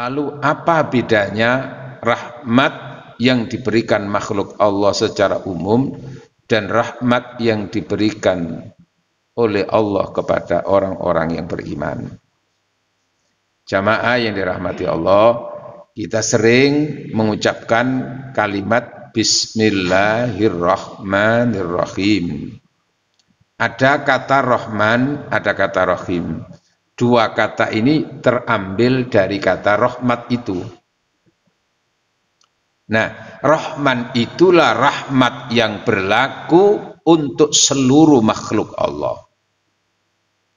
Lalu apa bedanya rahmat yang diberikan makhluk Allah secara umum dan rahmat yang diberikan oleh Allah kepada orang-orang yang beriman? Jamaah yang dirahmati Allah, kita sering mengucapkan kalimat Bismillahirrahmanirrahim. Ada kata Rahman, ada kata Rahim. Dua kata ini terambil dari kata rahmat itu. Nah, Rahman itulah rahmat yang berlaku untuk seluruh makhluk Allah.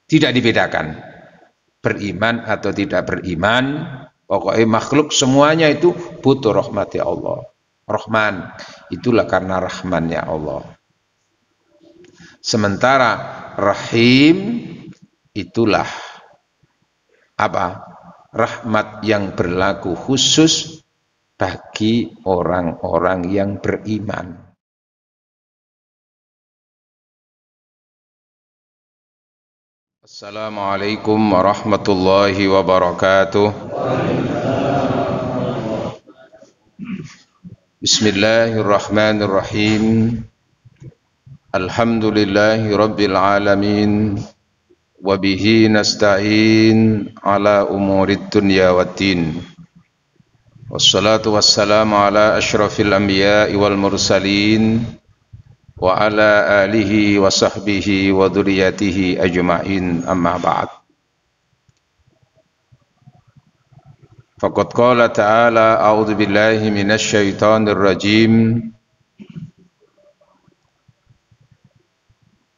Tidak dibedakan, beriman atau tidak beriman, pokoknya makhluk semuanya itu butuh rahmat Allah. Rahman, itulah karena rahmannya Allah. Sementara Rahim, itulah apa? Rahmat yang berlaku khusus bagi orang-orang yang beriman. Assalamualaikum warahmatullahi wabarakatuh. Bismillahirrahmanirrahim. Alhamdulillahi rabbil alamin. Wabihi nasta'in ala umurid dunya waddin. Wassalatu wassalamu ala ashrafil anbiya'i wal mursalin wa ala alihi wa sahbihi wa dhurriyyatihi ajma'in, amma ba'd. Faqad qala ta'ala a'udzu billahi minasy syaithanir rajim.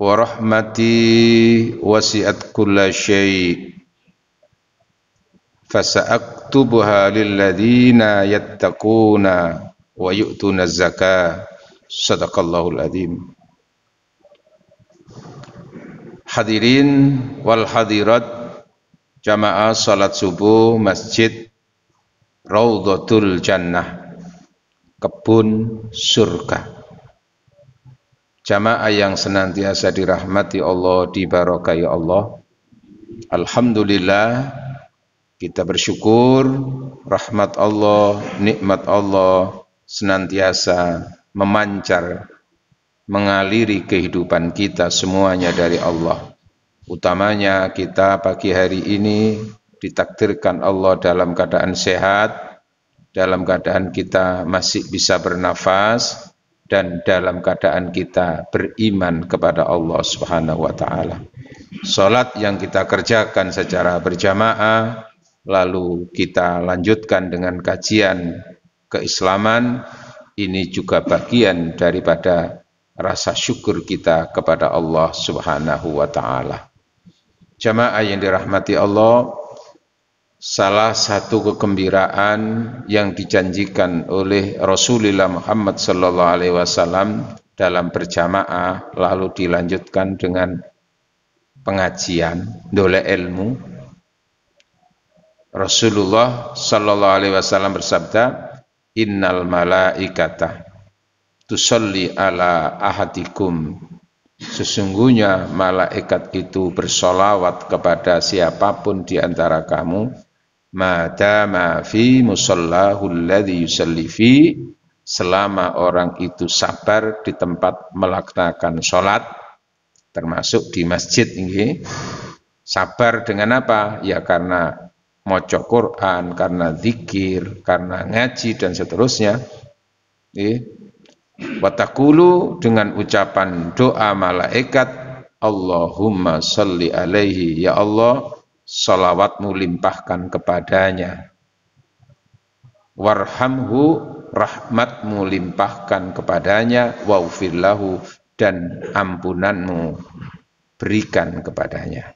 Wa rahmati wasi'at kulla syai' fasa'aktubuha lilladzina yattaquna wa yu'tuna zakah. Sadaqallahul adzim. Hadirin wal hadirat jamaah salat subuh Masjid Raudhatul Jannah, kebun surga. Jamaah yang senantiasa dirahmati Allah, diberkahi Allah. Alhamdulillah, kita bersyukur rahmat Allah, nikmat Allah senantiasa memancar, mengaliri kehidupan kita semuanya dari Allah. Utamanya kita pagi hari ini ditakdirkan Allah dalam keadaan sehat, dalam keadaan kita masih bisa bernafas, dan dalam keadaan kita beriman kepada Allah Subhanahu wa ta'ala. Salat yang kita kerjakan secara berjamaah, lalu kita lanjutkan dengan kajian keislaman, ini juga bagian daripada rasa syukur kita kepada Allah Subhanahu wa ta'ala. Jamaah yang dirahmati Allah, salah satu kegembiraan yang dijanjikan oleh Rasulullah Muhammad sallallahu alaihi wasallam dalam berjamaah lalu dilanjutkan dengan pengajian dole ilmu. Rasulullah sallallahu alaihi wasallam bersabda, innal malaikata tusalli ala ahadikum. Sesungguhnya malaikat itu bersolawat kepada siapapun di antara kamu, madama fi musallahu alladhi yusalli fi, selama orang itu sabar di tempat melaksanakan sholat, termasuk di masjid ini. Sabar dengan apa? Ya karena maca Quran, karena zikir, karena ngaji dan seterusnya. Watakulu, dengan ucapan doa malaikat, Allahumma salli alaihi, ya Allah, salawatmu limpahkan kepadanya. Warhamhu, rahmatmu limpahkan kepadanya. Waghfirlahu, dan ampunanmu berikan kepadanya.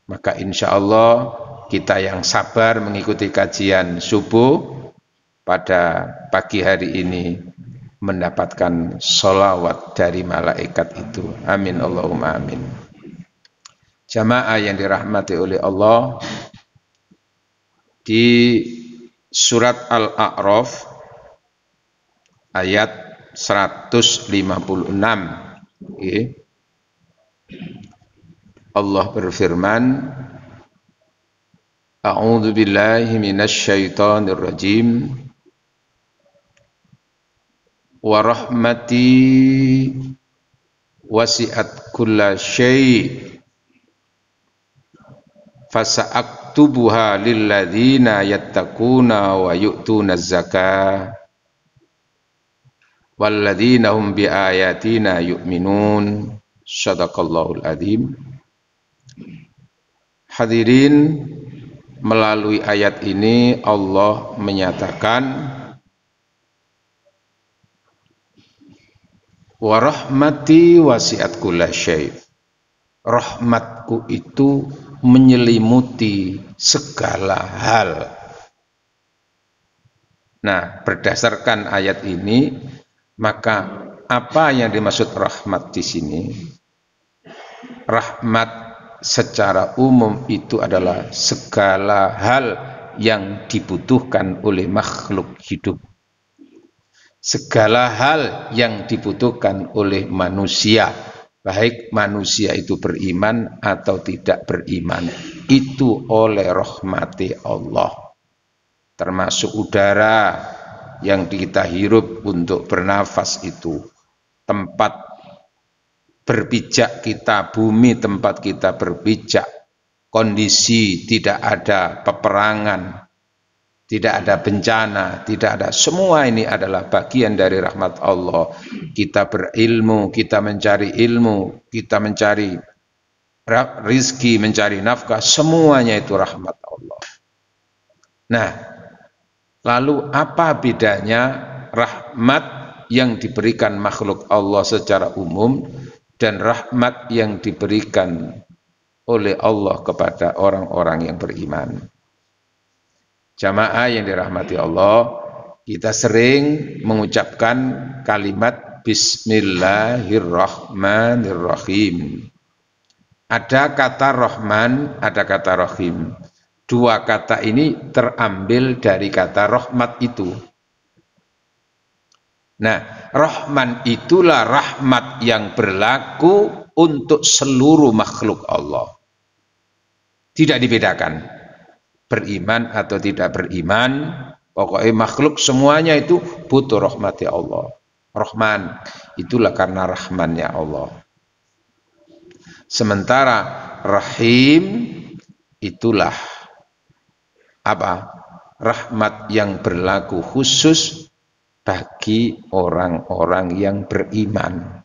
Maka insya Allah kita yang sabar mengikuti kajian subuh pada pagi hari ini mendapatkan sholawat dari malaikat itu. Amin Allahumma amin. Jamaah yang dirahmati oleh Allah, di surat Al-A'raf ayat 156 Allah berfirman, A'udzu billahi minasy syaithanir rajim. Wa rahmati wasi'at kulla syai' fasa'aktubuha lilladzina yattaquna wa yu'tuna zakah walladzina hum biayatina yu'minun. Shadaqallahul adzim. Hadirin, melalui ayat ini Allah menyatakan wa rahmati wasi'at kulla syai'. Rahmatku itu menyelimuti segala hal. Nah, berdasarkan ayat ini, maka apa yang dimaksud rahmat di sini? Rahmat secara umum itu adalah segala hal yang dibutuhkan oleh makhluk hidup. Segala hal yang dibutuhkan oleh manusia, baik manusia itu beriman atau tidak beriman, itu oleh rahmati Allah. Termasuk udara yang kita hirup untuk bernafas itu, tempat berpijak kita, bumi tempat kita berpijak, kondisi tidak ada peperangan, tidak ada bencana, tidak ada, semua ini adalah bagian dari rahmat Allah. Kita berilmu, kita mencari ilmu, kita mencari rizki, mencari nafkah, semuanya itu rahmat Allah. Nah, lalu apa bedanya rahmat yang diberikan makhluk Allah secara umum dan rahmat yang diberikan oleh Allah kepada orang-orang yang beriman? Jamaah yang dirahmati Allah, kita sering mengucapkan kalimat Bismillahirrahmanirrahim. Ada kata Rahman, ada kata Rahim. Dua kata ini terambil dari kata rahmat itu. Nah, Rahman itulah rahmat yang berlaku untuk seluruh makhluk Allah. Tidak dibedakan beriman atau tidak beriman, pokoknya makhluk semuanya itu butuh rahmati Allah. Rahman itulah karena rahmannya Allah. Sementara Rahim itulah apa? Rahmat yang berlaku khusus bagi orang-orang yang beriman,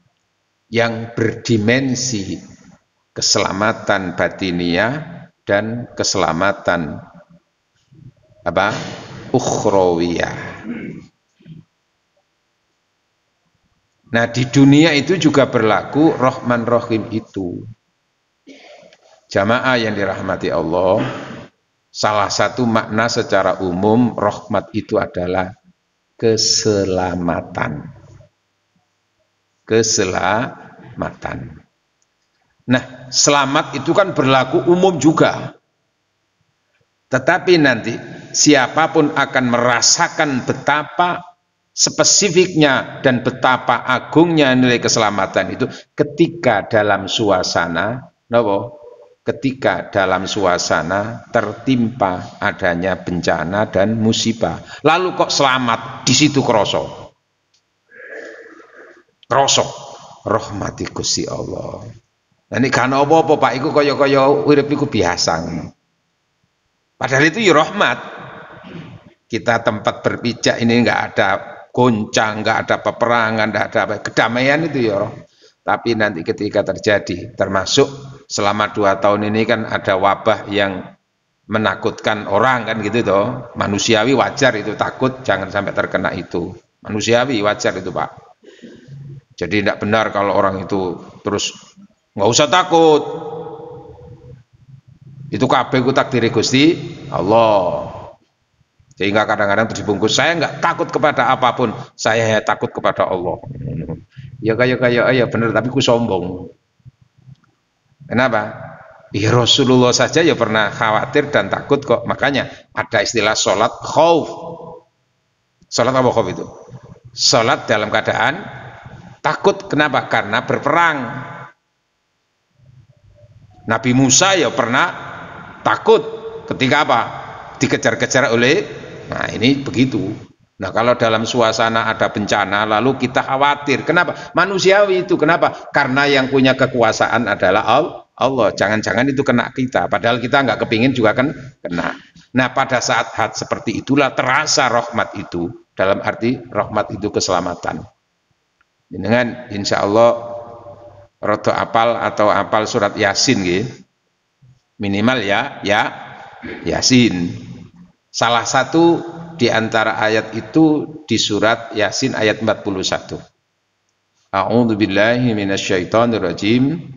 yang berdimensi keselamatan batiniah dan keselamatan apa? Ukhrawiyah. Nah, di dunia itu juga berlaku Rahman Rahim itu. Jamaah yang dirahmati Allah, salah satu makna secara umum rahmat itu adalah keselamatan. Keselamatan. Nah, selamat itu kan berlaku umum juga. Tetapi nanti siapapun akan merasakan betapa spesifiknya dan betapa agungnya nilai keselamatan itu ketika dalam suasana ketika dalam suasana tertimpa adanya bencana dan musibah. Lalu kok selamat, di situ kroso rahmati Gusti Allah. Nah, ini kan apa-apa Pak, iku kaya-kaya urip iku biasa. Padahal itu ya rahmat. Kita tempat berpijak ini enggak ada goncang, enggak ada peperangan, enggak ada apa, kedamaian itu ya. Tapi nanti ketika terjadi, termasuk selama 2 tahun ini kan ada wabah yang menakutkan orang kan gitu toh. Manusiawi wajar itu takut, jangan sampai terkena itu. Manusiawi wajar itu Pak. Jadi tidak benar kalau orang itu terus nggak usah takut. Itu kabeh ku takdiri Gusti Allah. Sehingga kadang-kadang dibungkus, saya nggak takut kepada apapun, saya takut kepada Allah. Ya kayak bener, tapi ku sombong. Kenapa? Ya Rasulullah saja ya pernah khawatir dan takut kok. Makanya ada istilah sholat khauf. Sholat apa khauf itu? Sholat dalam keadaan takut. Kenapa? Karena berperang. Nabi Musa ya pernah takut ketika apa? Dikejar-kejar oleh, nah ini begitu. Nah kalau dalam suasana ada bencana lalu kita khawatir, kenapa? Manusiawi itu, kenapa? Karena yang punya kekuasaan adalah Allah, jangan-jangan itu kena kita, padahal kita nggak kepingin juga kan kena. Nah pada saat seperti itulah terasa rahmat itu, dalam arti rahmat itu keselamatan. Dengan insya Allah roto apal atau apal surat Yasin gitu. Minimal ya Yasin. Salah satu di antara ayat itu di surat Yasin ayat 41. A'udzu billahi minasyaitonir rajim.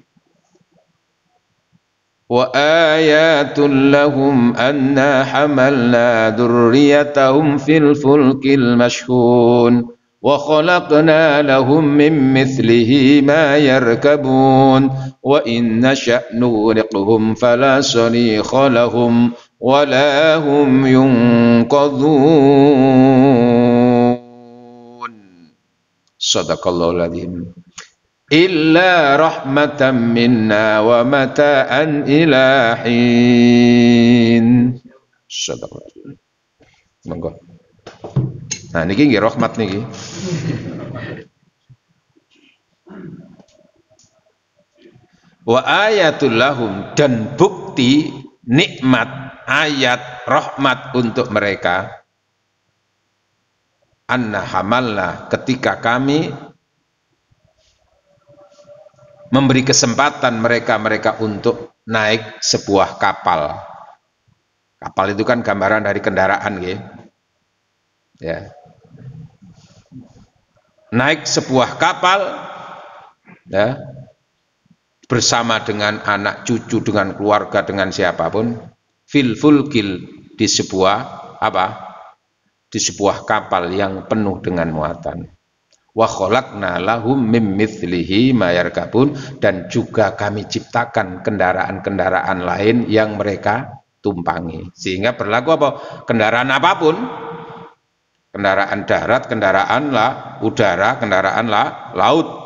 Wa ayatul lahum anna hamalna dzurriyyatahum fil fulkil mashhun wa khalaqna lahum min mithlihi ma yarkabun wa in nasha' nughriqhum fala sarikha lahum wala hum yunqadhun. Shadaqallahul adzim. Illa rahmatan minna wa mata'an ila hin. Shadaqallahul adzim. Monggo. Nah niki nggih rahmat niki. Wa ayatul lahum, dan bukti nikmat ayat rahmat untuk mereka, anna hamalna, ketika kami memberi kesempatan mereka untuk naik sebuah kapal. Kapal itu kan gambaran dari kendaraan ya. Naik sebuah kapal ya, bersama dengan anak cucu, dengan keluarga, dengan siapapun, fil fulkil, di sebuah apa? Di sebuah kapal yang penuh dengan muatan. Wa khalaqna lahum mim mithlihi ma yarkabun, dan juga kami ciptakan kendaraan-kendaraan lain yang mereka tumpangi. Sehingga berlaku apa? Kendaraan apapun, kendaraan darat, kendaraan udara, kendaraan laut.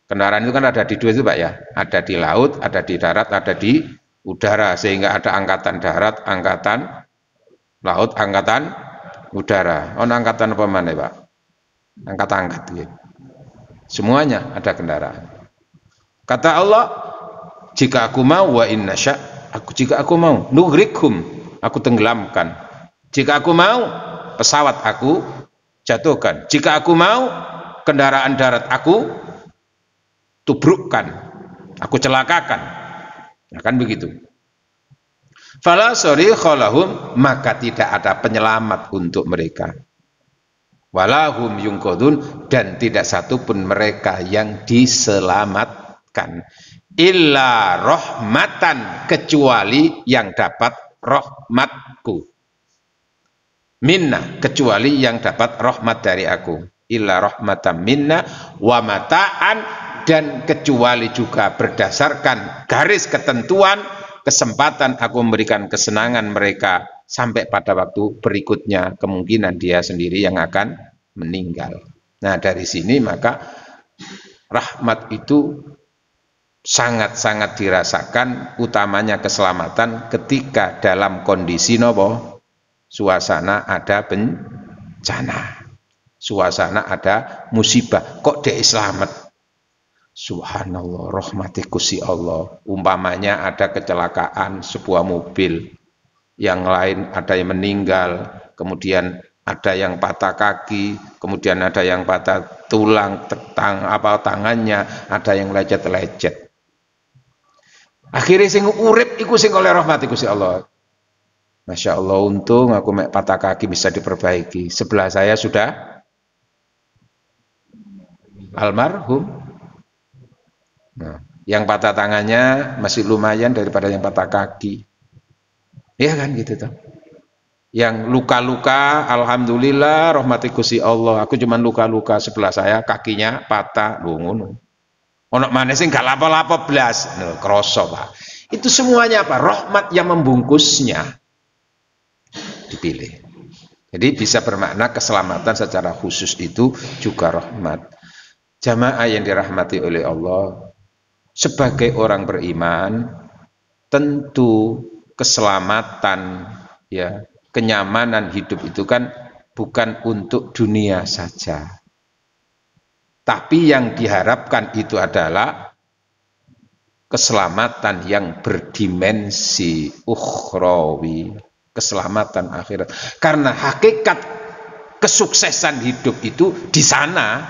Kendaraan itu kan ada di dua itu Pak ya, ada di laut, ada di darat, ada di udara, sehingga ada angkatan darat, angkatan laut, angkatan udara. Angkatan apa mana Pak? Angkat-angkat gitu. Semuanya ada kendaraan. Kata Allah, jika aku mau, wa inna sya', jika aku mau, nughriqhum, aku tenggelamkan. Jika aku mau, pesawat aku jatuhkan. Jika aku mau, kendaraan darat aku tubrukkan, aku celakakan. Nah, kan begitu. Fala sarikha lahum, maka tidak ada penyelamat untuk mereka. Walahum yunqadhun, dan tidak satupun mereka yang diselamatkan. Illa rahmatan, kecuali yang dapat rahmatku. Minna, kecuali yang dapat rahmat dari aku. Illa rahmatan minna wa mata'an, dan kecuali juga berdasarkan garis ketentuan kesempatan aku memberikan kesenangan mereka sampai pada waktu berikutnya, kemungkinan dia sendiri yang akan meninggal. Nah dari sini maka rahmat itu sangat-sangat dirasakan, utamanya keselamatan ketika dalam kondisi nopo, suasana ada bencana, suasana ada musibah, kok dia selamat. Subhanallah, rahmati Gusti Allah. Umpamanya ada kecelakaan sebuah mobil, yang lain ada yang meninggal, kemudian ada yang patah kaki, kemudian ada yang patah tulang, tangannya, ada yang lecet-lecet. Akhirnya sing urip iku sing oleh rahmati Gusti Allah. Masya Allah, untung aku mek patah kaki bisa diperbaiki. Sebelah saya sudah almarhum. Nah, yang patah tangannya masih lumayan daripada yang patah kaki. Ya kan gitu toh. Yang luka-luka, alhamdulillah rahmati Gusti Allah. Aku cuma luka-luka, sebelah saya kakinya patah, ngono. Ono maneh sing gak lapo-lapo blas, kroso Pak. Itu semuanya apa? Rahmat yang membungkusnya dipilih. Jadi bisa bermakna keselamatan secara khusus itu juga rahmat. Jamaah yang dirahmati oleh Allah, sebagai orang beriman, tentu keselamatan, ya, kenyamanan hidup itu kan bukan untuk dunia saja. Tapi yang diharapkan itu adalah keselamatan yang berdimensi ukhrawi, keselamatan akhirat. Karena hakikat kesuksesan hidup itu di sana.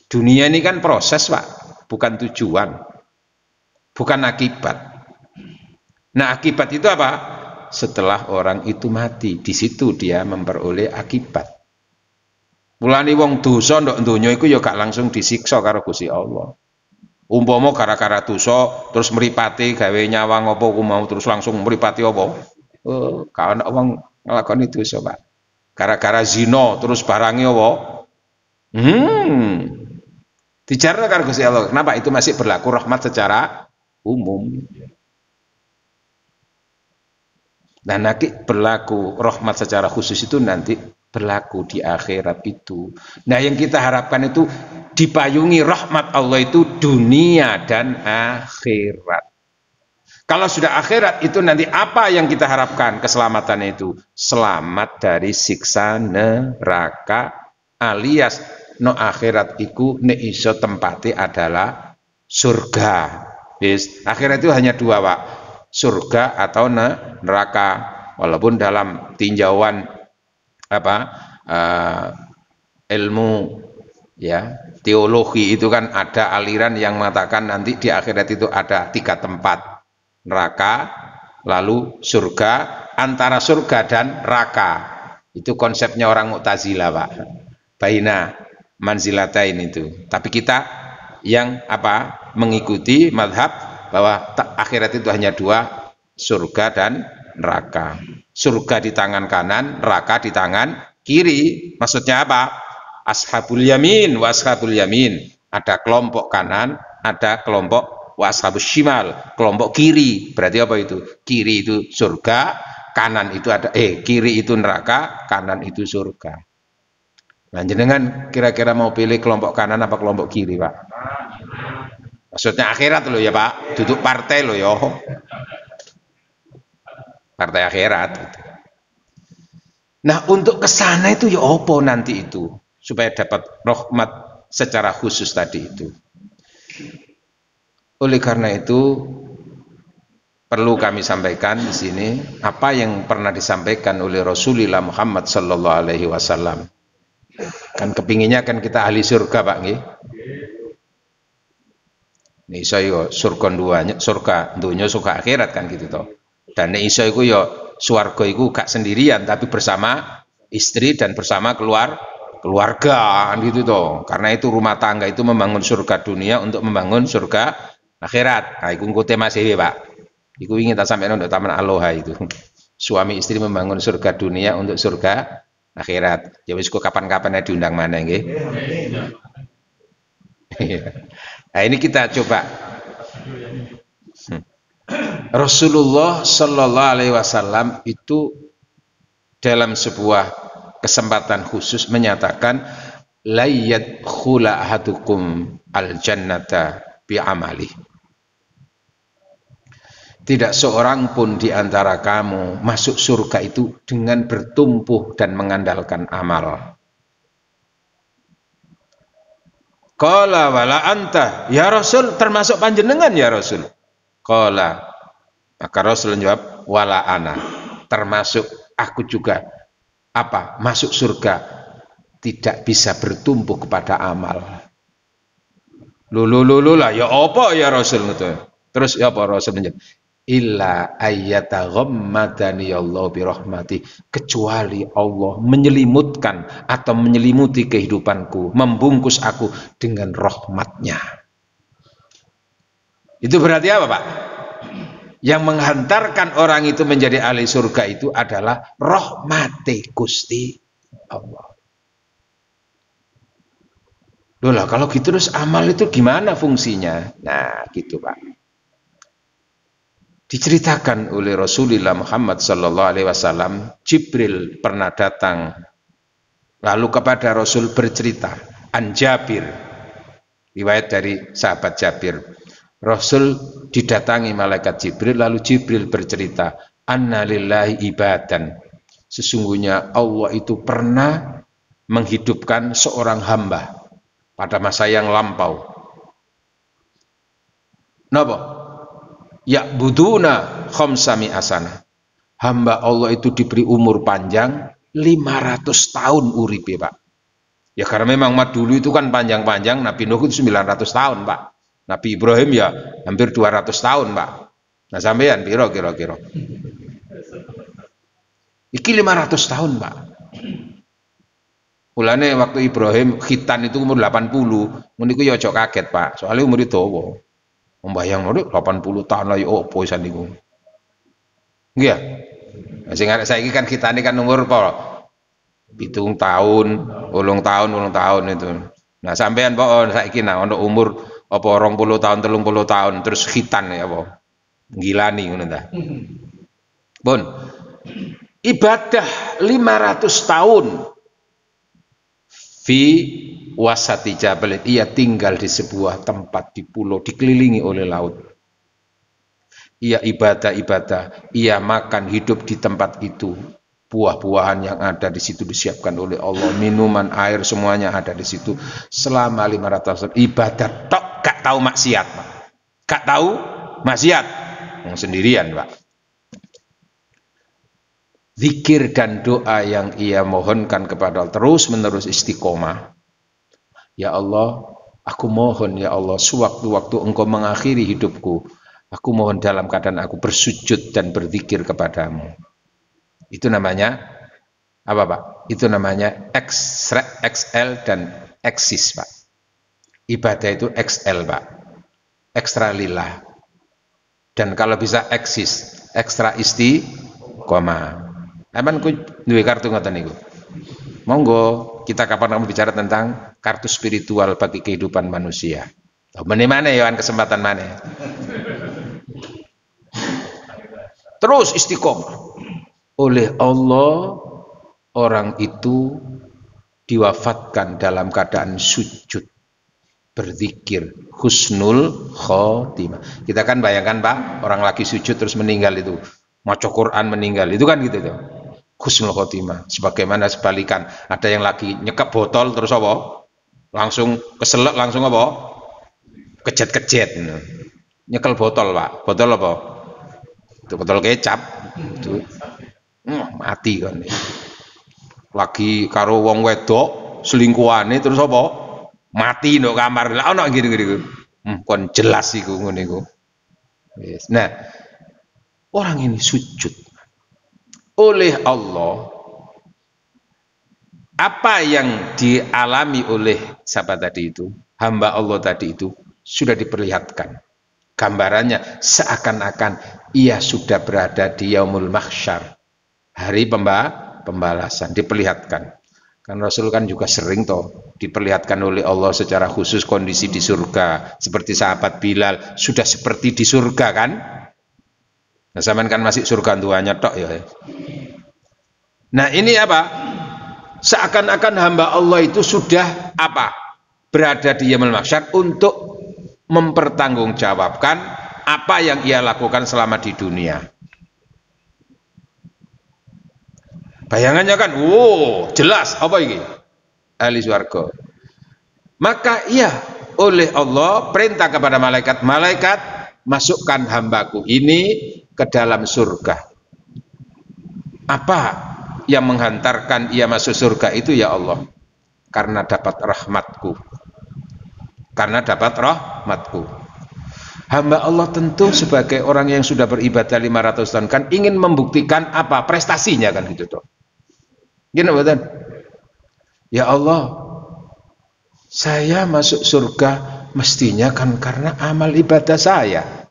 Dunia ini kan proses, Pak, bukan tujuan, bukan akibat. Nah, akibat itu apa? Setelah orang itu mati, di situ dia memperoleh akibat. Mulane wong dosa ndok donya iku ya gak langsung disiksa karo Gusti Allah. Umpama gara-gara dosa terus mripate gawe nyawang apa ku mau terus langsung mripati apa? Oh, gak ana wong nglakoni dosa, Pak. Gara-gara zina terus barange apa? Dijarno karo Gusti Allah. Kenapa? Itu masih berlaku rahmat secara umum. Nah, nanti berlaku rahmat secara khusus itu nanti berlaku di akhirat itu. Nah, yang kita harapkan itu dipayungi rahmat Allah itu dunia dan akhirat. Kalau sudah akhirat itu nanti apa yang kita harapkan keselamatannya itu? Selamat dari siksa neraka, alias no akhirat iku nek iso tempati adalah surga. Yes. Akhirat itu hanya dua, Pak. Surga atau neraka. Walaupun dalam tinjauan ilmu, ya, teologi itu kan ada aliran yang mengatakan nanti di akhirat itu ada 3 tempat, neraka, lalu surga, antara surga dan neraka. Itu konsepnya orang Mu'tazilah, Pak. Baina manzilatain itu. Tapi kita yang mengikuti madhab bahwa akhirat itu hanya 2, surga dan neraka. Surga di tangan kanan, neraka di tangan kiri. Maksudnya apa? Ashabul yamin wa ashabul yamin. Ada kelompok kanan, ada kelompok wa ashabus shimal, kelompok kiri. Berarti apa itu? Kiri itu surga, kanan itu kiri itu neraka, kanan itu surga. Nah, jenengan kira-kira mau pilih kelompok kanan apa kelompok kiri, Pak? Maksudnya akhirat loh ya, Pak. Duduk partai loh ya. Partai akhirat. Nah, untuk kesana itu ya apa nanti itu supaya dapat rahmat secara khusus tadi itu. Oleh karena itu perlu kami sampaikan di sini apa yang pernah disampaikan oleh Rasulullah Muhammad sallallahu alaihi wasallam. Kan kepinginnya kan kita ahli surga, Pak, nggih. Nih saya surga dunya surga akhirat kan gitu toh. Dan nek iso iku ya swarga iku gak sendirian tapi bersama istri dan bersama keluarga gitu toh. Karena itu rumah tangga itu membangun surga dunia untuk membangun surga akhirat. Nah, iku engko tema dhewe, Pak. Iku ingin tak sampeyan untuk taman aloha itu. Suami istri membangun surga dunia untuk surga akhirat. Ya wis kok kapan-kapan diundang mana nggih. Nah, ini kita coba. Rasulullah Shallallahu Alaihi Wasallam itu dalam sebuah kesempatan khusus menyatakan la yadkhula ahadukum al jannata bi amali. Tidak seorang pun di antara kamu masuk surga itu dengan bertumbuh dan mengandalkan amal. Qala wala anta ya Rasul, termasuk panjenengan ya Rasul. Qala, maka Rasul menjawab wala ana, termasuk aku juga masuk surga tidak bisa bertumbuh kepada amal. Lah ya apa ya Rasul gitu. Terus ya apa Rasul menjawab illa ayyataghammadani Allah bi rahmati, kecuali Allah menyelimutkan atau menyelimuti kehidupanku, membungkus aku dengan rahmatnya. Itu berarti apa, Pak? Yang menghantarkan orang itu menjadi ahli surga itu adalah rahmati Gusti Allah. Loh lah, kalau gitu terus amal itu gimana fungsinya? Nah, gitu, Pak. Diceritakan oleh Rasulullah Muhammad sallallahu alaihi wasallam, Jibril pernah datang lalu kepada Rasul bercerita an Jabir, riwayat dari sahabat Jabir, Rasul didatangi malaikat Jibril, lalu Jibril bercerita, anna lillahi ibadan, sesungguhnya Allah itu pernah menghidupkan seorang hamba pada masa yang lampau. Napa? Ya'buduna khamsami asana. Hamba Allah itu diberi umur panjang 500 tahun uripe, Pak. Ya karena memang dulu itu kan panjang-panjang, Nabi Nuh itu 900 tahun, Pak. Nabi Ibrahim ya hampir 200 tahun, Pak. Nah sampean piro kira-kira? Iki 500 tahun, Pak. Mulane waktu Ibrahim khitan itu umur 80, niku ya aja kaget, Pak. Soalnya umur itu dawa. Membayang lho 80 tahun lagi opo isan niku. Nggih ya. Nah, sing arek saiki kan khitane kan umur apa? 7 tahun, 8 tahun itu. Nah, sampean kok saiki nah ono umur apa 20 tahun, 30 tahun terus khitan ya apa? Ngilani ngono ta. Pun ibadah 500 tahun fi wasati jabal, ia tinggal di sebuah tempat di pulau dikelilingi oleh laut. Ia ibadah, ia makan hidup di tempat itu. Buah-buahan yang ada di situ disiapkan oleh Allah, minuman, air semuanya ada di situ selama 500 tahun. Ibadah tok, gak tahu maksiat, Pak. Gak tahu maksiat, sendirian, Pak. Zikir dan doa yang ia mohonkan kepada Allah terus-menerus istiqomah. Ya Allah, aku mohon ya Allah, sewaktu-waktu Engkau mengakhiri hidupku, aku mohon dalam keadaan aku bersujud dan berzikir kepadamu. Itu namanya apa, Pak? Itu namanya XL dan eksis, Pak. Ibadah itu XL, Pak. Ekstra lillah. Dan kalau bisa eksis, ekstra istiqomah. Emang ku duwe kartu ngoten niku. Monggo kita kapan kamu bicara tentang kartu spiritual bagi kehidupan manusia. Mana ya kesempatan mana? Terus istiqomah. Oleh Allah orang itu diwafatkan dalam keadaan sujud, berzikir, husnul khotimah. Kita kan bayangkan, Pak, orang lagi sujud terus meninggal itu, maca Quran meninggal, itu kan gitu tuh. Husnul khotimah. Sebagaimana sebalikan, ada yang lagi nyekap botol terus apa? Langsung keselak, langsung apa? Kejet-kejet. Nyekel botol, Pak. Botol apa? Itu botol kecap. Itu mati kan. Lagi karo wong wedok selingkuhane terus apa? Mati ndok kamar. Lah ono gini-gini. Kon jelas iku ngene iku. Yes. Nah, orang ini sujud oleh Allah. Apa yang dialami oleh siapa tadi itu? Hamba Allah tadi itu sudah diperlihatkan. Gambarannya seakan-akan ia sudah berada di yaumul mahsyar, hari pembalasan, diperlihatkan. Kan Rasul kan juga sering toh diperlihatkan oleh Allah secara khusus kondisi di surga, seperti sahabat Bilal sudah seperti di surga kan. Nah, zaman kan masih surga tuanya tok ya. Nah, ini apa? Seakan-akan hamba Allah itu sudah apa? Berada di yaumul mahsyar untuk mempertanggungjawabkan apa yang ia lakukan selama di dunia. Bayangannya kan, jelas apa ini? Ahli swarga. Maka ia oleh Allah perintah kepada malaikat, malaikat masukkan hambaku ini ke dalam surga. Apa yang menghantarkan ia masuk surga itu ya Allah? Karena dapat rahmatku. Karena dapat rahmatku. Hamba Allah tentu sebagai orang yang sudah beribadah 500 tahun kan ingin membuktikan apa? Prestasinya kan gitu toh. Gini betul. Ya Allah, saya masuk surga mestinya kan karena amal ibadah saya.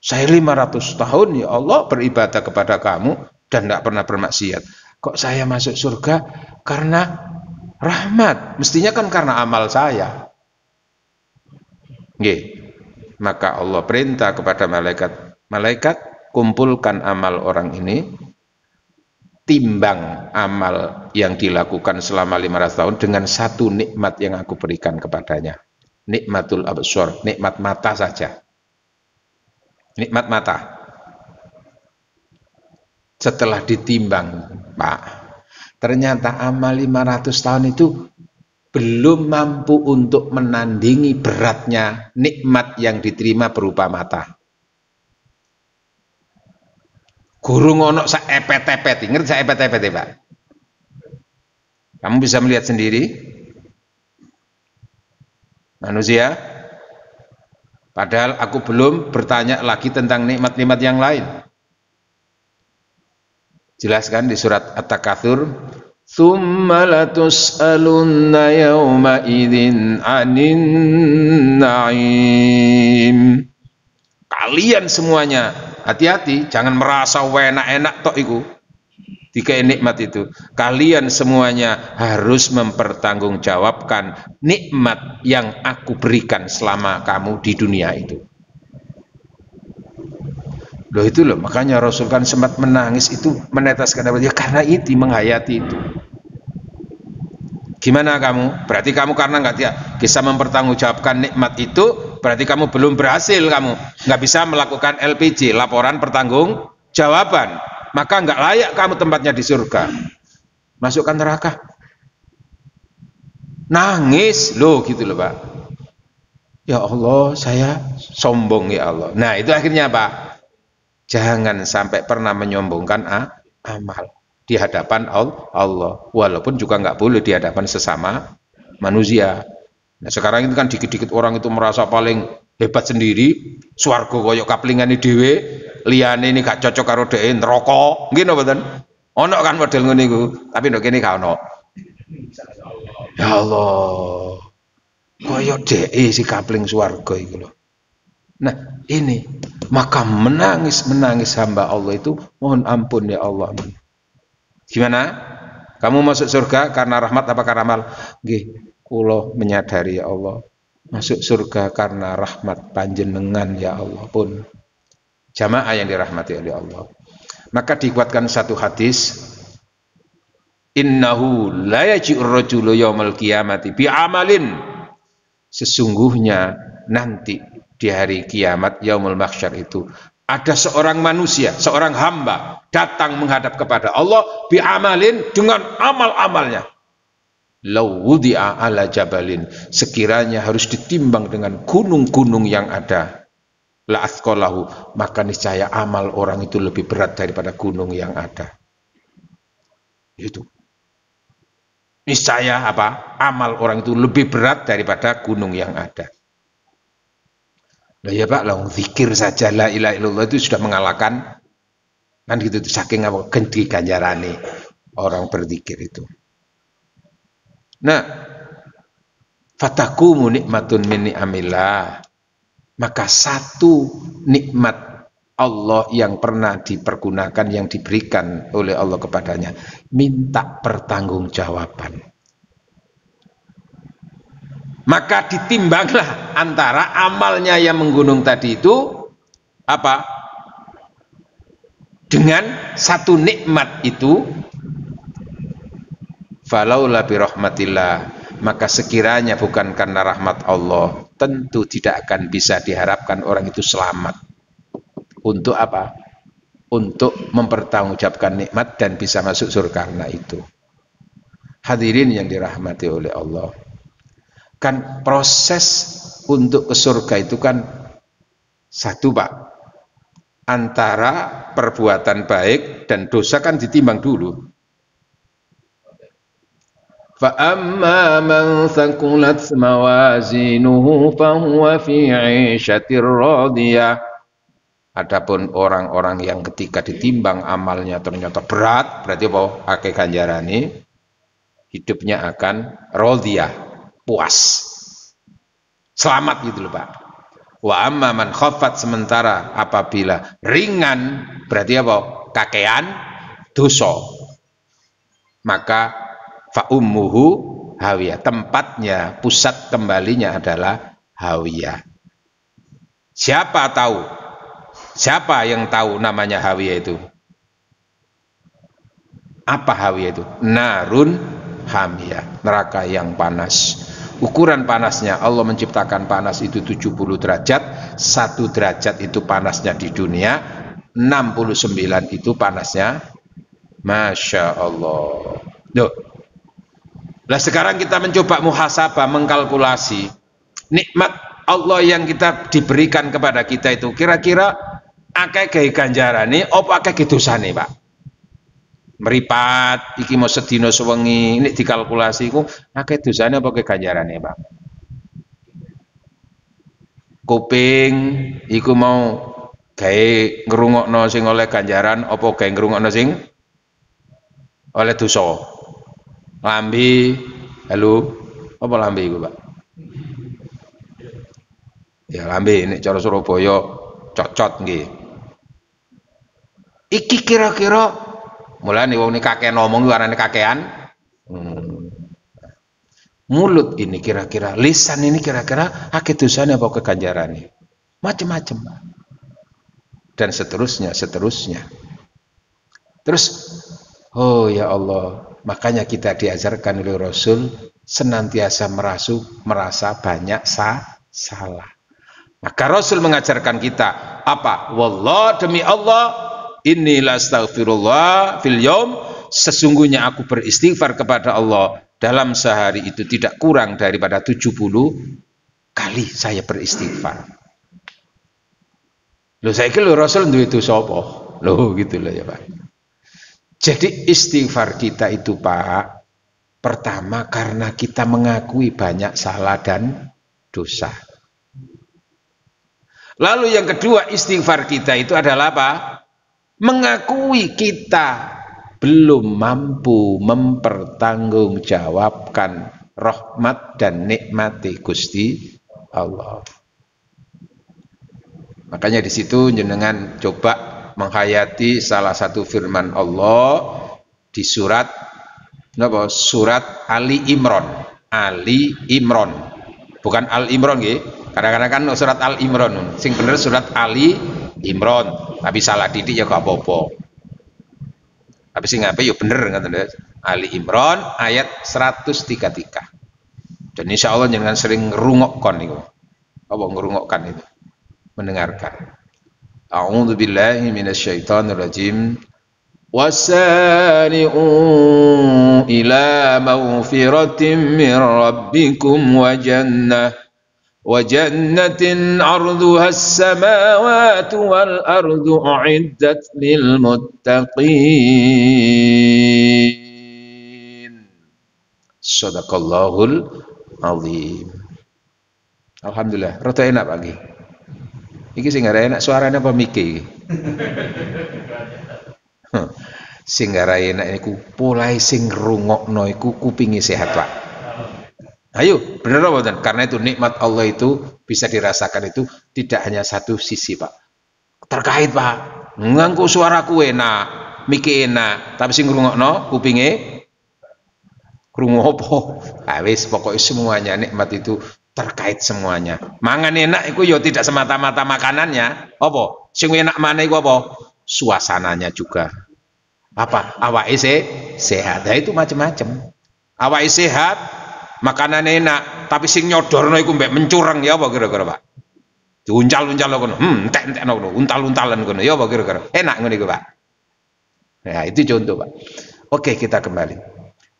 Saya 500 tahun ya Allah beribadah kepada kamu dan tidak pernah bermaksiat. Kok saya masuk surga karena rahmat? Mestinya kan karena amal saya. Nggih. Maka Allah perintah kepada malaikat, malaikat kumpulkan amal orang ini, timbang amal yang dilakukan selama 500 tahun dengan satu nikmat yang aku berikan kepadanya. Nikmatul absor, nikmat mata saja. nikmat mata. Setelah ditimbang, Pak, ternyata amal 500 tahun itu belum mampu untuk menandingi beratnya nikmat yang diterima berupa mata. Gurung ono saepet-epet, ngerti saepet-epet ya, Pak? Kamu bisa melihat sendiri manusia, padahal aku belum bertanya lagi tentang nikmat-nikmat yang lain. Jelaskan di surat At-Takatsur, "Tsumma latus'alunna yawma idzin 'anin na'im." Kalian semuanya, hati-hati, jangan merasa enak-enak tok iku. Dikai nikmat itu. Kalian semuanya harus mempertanggungjawabkan nikmat yang aku berikan selama kamu di dunia itu. Loh itu loh, makanya Rasul kan sempat menangis itu, meneteskan air, ya karena itu, menghayati itu. Gimana kamu? Berarti kamu karena nggak bisa mempertanggungjawabkan nikmat itu, berarti kamu belum berhasil, kamu nggak bisa melakukan LPJ, laporan pertanggungjawaban, maka nggak layak kamu tempatnya di surga. Masukkan neraka. Nangis loh gitu loh, Pak. Ya Allah, saya sombong ya Allah. Nah itu akhirnya Pak, jangan sampai pernah menyombongkan amal di hadapan Allah, walaupun juga nggak boleh di hadapan sesama manusia. Nah sekarang itu kan dikit-dikit orang itu merasa paling hebat sendiri, swarga koyok kaplingane dhewe, liyane ini gak cocok karo dhewe neraka. Nggih napa mboten? Ono kan model ngene iku, tapi ndok kene gak ono. Ya Allah. Koyok dhewe si kapling swarga iku lho. Nah ini, maka menangis hamba Allah itu, mohon ampun ya Allah. Gimana? Kamu masuk surga karena rahmat apa karena amal? Nggih, kula menyadari ya Allah, masuk surga karena rahmat panjenengan ya Allah pun. Jamaah yang dirahmati oleh Allah. Maka dikuatkan satu hadis, innahu la yaji'ur rajulu yaumal qiyamati bi amalin. Sesungguhnya nanti di hari kiamat yaumul mahsyar itu ada seorang manusia, seorang hamba datang menghadap kepada Allah bi amalin, dengan amal-amalnya. Law wudi'a ala jabalin, sekiranya harus ditimbang dengan gunung-gunung yang ada, la athqalahu, maka niscaya amal orang itu lebih berat daripada gunung yang ada. Itu. Niscaya apa? Amal orang itu lebih berat daripada gunung yang ada. Lah ya Pak, lah zikir saja la ilaha illallah itu sudah mengalahkan, kan gitu, saking apa gede ganjarane orang berzikir itu. Nah, fatakumu nikmatun min ni'amillah, maka satu nikmat Allah yang pernah dipergunakan, yang diberikan oleh Allah kepadanya, minta pertanggungjawaban. Maka ditimbanglah antara amalnya yang menggunung tadi itu apa? Dengan satu nikmat itu, falaula bi rahmatillah, maka sekiranya bukan karena rahmat Allah, tentu tidak akan bisa diharapkan orang itu selamat. Untuk apa? Untuk mempertanggungjawabkan nikmat dan bisa masuk surga karena itu. Hadirin yang dirahmati oleh Allah, kan proses untuk ke surga itu kan satu Pak, antara perbuatan baik dan dosa kan ditimbang dulu. Fa amma man thaqulat mawazinuhu fa huwa fi 'ishatir radiyah. Adapun orang-orang yang ketika ditimbang amalnya ternyata berat, berarti apa? Akeh ganjarane, hidupnya akan radiyah, puas, selamat gitu loh Pak. Wa amma man khaffat, sementara apabila ringan, berarti apa? Kakean dosa, maka fa ummuhu hawiyah, tempatnya, pusat kembalinya adalah hawiyah. Siapa tahu? Siapa yang tahu namanya hawiyah itu? Apa hawiyah itu? Narun hamiyah, neraka yang panas. Ukuran panasnya, Allah menciptakan panas itu 70 derajat, 1 derajat itu panasnya di dunia, 69 itu panasnya, Masya Allah. Loh, nah sekarang kita mencoba muhasabah, mengkalkulasi nikmat Allah yang kita diberikan kepada kita itu, kira-kira akeh gawe ganjarane apa akeh dosane, Pak? Meripat iki mau sedina sewengi ini dikalkulasi iku akeh dosane apa akeh ganjarane, Pak? Kuping iku mau gawe ngrungokno sing oleh ganjaran apa gawe ngrungokno sing oleh dosa? Lambe, halo, apa lambe iku, Pak? Ya lambe nek cara Surabaya cocot nggih. Iki kira-kira mulane wong ini kakean ngomong warnane kakean. Mulut ini kira-kira, lisan ini kira-kira akeh dosane apa keganjarane? Macam-macam. Dan seterusnya, seterusnya. Terus, oh ya Allah, makanya kita diajarkan oleh Rasul senantiasa merasa banyak salah. Maka Rasul mengajarkan kita apa? Wallah, demi Allah, inilah astaghfirullah fil yaum, sesungguhnya aku beristighfar kepada Allah dalam sehari itu tidak kurang daripada 70 kali saya beristighfar. Loh saya kira Rasul itu sapa? Loh gitu loh ya Pak. Jadi istighfar kita itu Pak, pertama karena kita mengakui banyak salah dan dosa. Lalu yang kedua istighfar kita itu adalah apa? Mengakui kita belum mampu mempertanggungjawabkan rahmat dan nikmati Gusti Allah. Makanya di situ jenengan coba menghayati salah satu firman Allah di surat Ali Imran. Ali Imran. Bukan Al Imran nggih. Kadang-kadang kan surat Al Imran. Sing bener surat Ali Imran. Tapi salah didik ya gak apa-apa. Tapi sing ngapain ya bener ngoten Ali Imran ayat 133. Dan insya Allah jangan sering ngerungokkan itu. Apa ngerungokkan itu? Mendengarkan. A'udzu billahi minasyaitonir rajim. Wasari'u ila maghfiratin min rabbikum wa jannatin 'arduha as-samawati wal ardu u'iddat lil muttaqin. Shadaqallahul azim. Alhamdulillah, rada enak pagi. Iki sing enak suaranya apa miki? Sing enak iku mulai sing rungokno iku kupingi sehat, Pak. Ayo, bener apa bener? Karena itu nikmat Allah itu bisa dirasakan itu tidak hanya satu sisi, Pak. Terkait, Pak. Nganggo suaraku enak, miki enak, tapi sing rungokno kupinge krungu apa? Ah wis pokoknya semuanya nikmat itu terkait semuanya. Mangan enak itu ya tidak semata-mata makanannya. Apa? Sing enak mana iku apa? Suasananya juga. Apa? Awake sehat. Nah, itu macam-macam. Awake sehat, makanan enak, tapi sing nyodorno iku mbek mencurang ya apa kira-kira, Pak? Diuncal-uncal kono. Entek-entekno kono, untal-untalan kono. Ya apa kira-kira? Enak ngono iku, Pak. Nah, itu contoh, Pak. Oke, kita kembali.